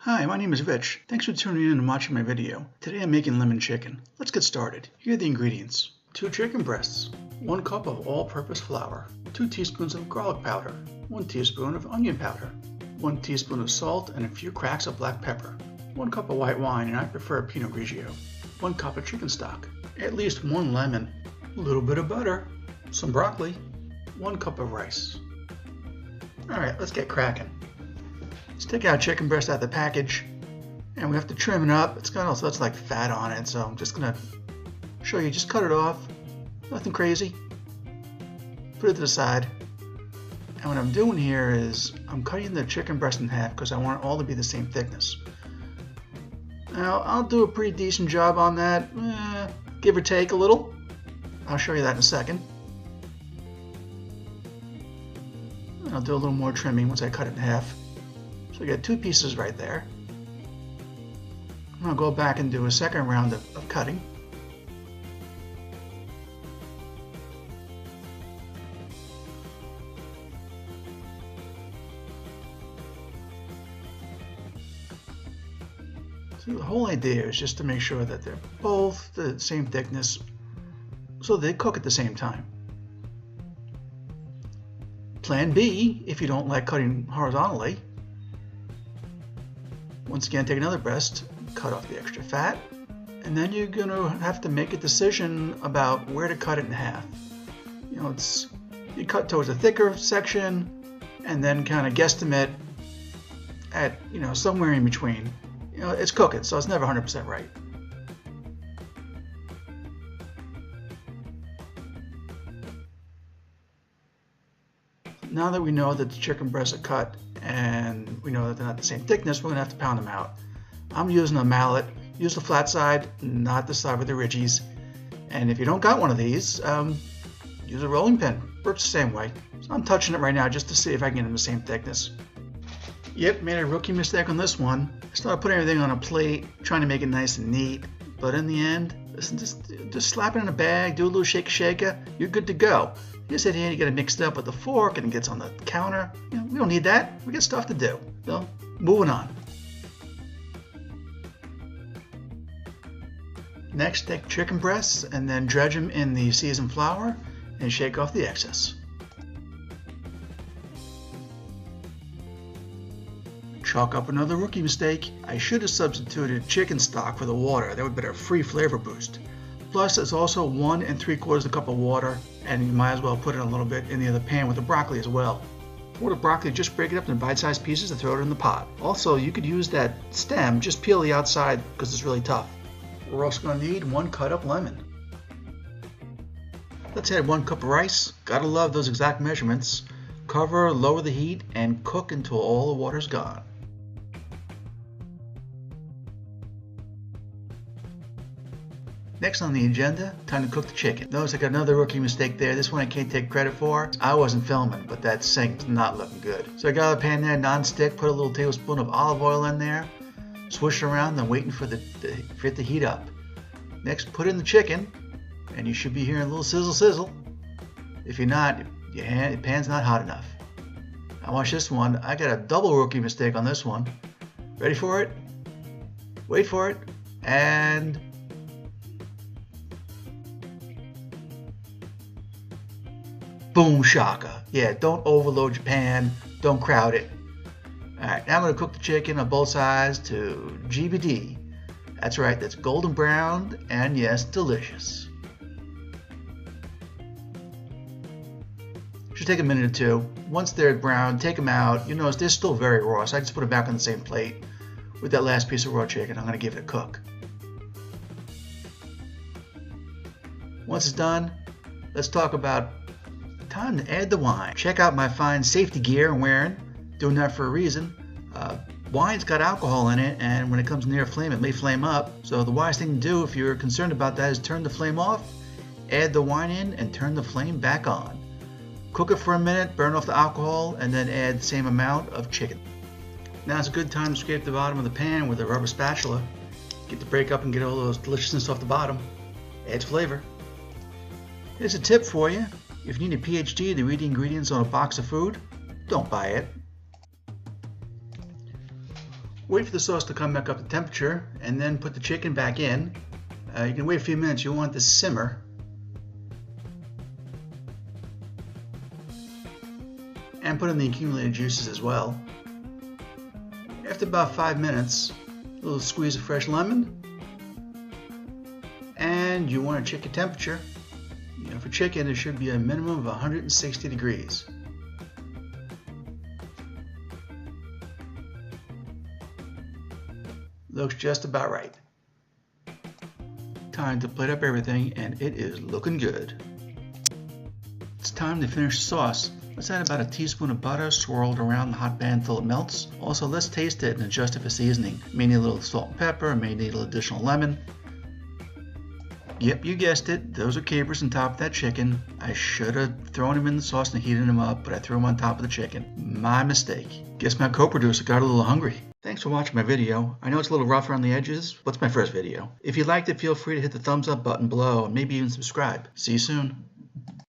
Hi, my name is Rich. Thanks for tuning in and watching my video. Today I'm making lemon chicken. Let's get started. Here are the ingredients. 2 chicken breasts, 1 cup of all-purpose flour, 2 teaspoons of garlic powder, 1 teaspoon of onion powder, 1 teaspoon of salt and a few cracks of black pepper, 1 cup of white wine, and I prefer Pinot Grigio, 1 cup of chicken stock, at least 1 lemon, a little bit of butter, some broccoli, 1 cup of rice. Alright, let's get cracking. Let's take our chicken breast out of the package, and we have to trim it up. It's got all sorts of like fat on it, so I'm just gonna show you. Just cut it off, nothing crazy. Put it to the side. And what I'm doing here is I'm cutting the chicken breast in half because I want it all to be the same thickness. Now I'll do a pretty decent job on that, give or take a little. I'll show you that in a second. And I'll do a little more trimming once I cut it in half. So we got 2 pieces right there. I'll go back and do a second round of cutting. So the whole idea is just to make sure that they're both the same thickness so they cook at the same time. Plan B, if you don't like cutting horizontally, once again, take another breast, cut off the extra fat, and then you're going to have to make a decision about where to cut it in half. You know, you cut towards a thicker section, and then kind of guesstimate at, somewhere in between. It's cooking, so it's never 100% right. Now that we know that the chicken breasts are cut and we know that they're not the same thickness, we're going to have to pound them out. I'm using a mallet. Use the flat side, not the side with the ridges. And if you don't got one of these, use a rolling pin. Works the same way. So I'm touching it right now just to see if I can get them the same thickness. Yep, made a rookie mistake on this one. I started putting everything on a plate, trying to make it nice and neat. But in the end, listen, just slap it in a bag, do a little shaker, you're good to go. You sit here, you get it mixed up with the fork and it gets on the counter. We don't need that. We got stuff to do. So, moving on. Next, take chicken breasts and then dredge them in the seasoned flour and shake off the excess. Chalk up another rookie mistake. I should have substituted chicken stock for the water. That would have been a free flavor boost. Plus, it's also 1 3/4 cup of water, and you might as well put it a little bit in the other pan with the broccoli as well. For the broccoli, just break it up in bite-sized pieces and throw it in the pot. Also, you could use that stem, just peel the outside because it's really tough. We're also going to need 1 cut-up lemon. Let's add 1 cup of rice. Gotta love those exact measurements. Cover, lower the heat, and cook until all the water's gone. Next on the agenda, time to cook the chicken. Notice I got another rookie mistake there. This one I can't take credit for. I wasn't filming, but that sink's not looking good. So I got a pan there, non-stick, put a little tablespoon of olive oil in there, swish it around, then waiting for it to heat up. Next, put in the chicken, and you should be hearing a little sizzle sizzle. If you're not, your pan's not hot enough. Now watch this one. I got a double rookie mistake on this one. Ready for it? Wait for it, and boom shaka. Yeah, don't overload your pan, don't crowd it. Alright, now I'm going to cook the chicken on both sides to GBD. That's right, that's golden brown and yes, delicious. Should take a minute or two. Once they're brown, take them out. You notice they're still very raw, so I just put them back on the same plate with that last piece of raw chicken. I'm going to give it a cook. Once it's done, let's talk about time to add the wine. Check out my fine safety gear I'm wearing. Doing that for a reason. Wine's got alcohol in it, and when it comes near a flame, it may flame up. So the wise thing to do if you're concerned about that is turn the flame off, add the wine in, and turn the flame back on. Cook it for a minute, burn off the alcohol, and then add the same amount of chicken. Now it's a good time to scrape the bottom of the pan with a rubber spatula. Get the break up and get all those deliciousness off the bottom. Adds flavor. Here's a tip for you. If you need a PhD to read the ingredients on a box of food, don't buy it. Wait for the sauce to come back up to temperature and then put the chicken back in. You can wait a few minutes. You'll want it to simmer. And put in the accumulated juices as well. After about 5 minutes, a little squeeze of fresh lemon. And you want to check your temperature. For chicken, it should be a minimum of 160 degrees. Looks just about right. Time to plate up everything, and it is looking good. It's time to finish the sauce. Let's add about a teaspoon of butter swirled around the hot pan until it melts. Also, let's taste it and adjust it for seasoning. May need a little salt and pepper, may need a little additional lemon. Yep, you guessed it, those are capers on top of that chicken. I should have thrown them in the sauce and heated them up, but I threw them on top of the chicken. My mistake. Guess my co-producer got a little hungry. Thanks for watching my video. I know it's a little rough around the edges, but it's my first video. If you liked it, feel free to hit the thumbs up button below and maybe even subscribe. See you soon.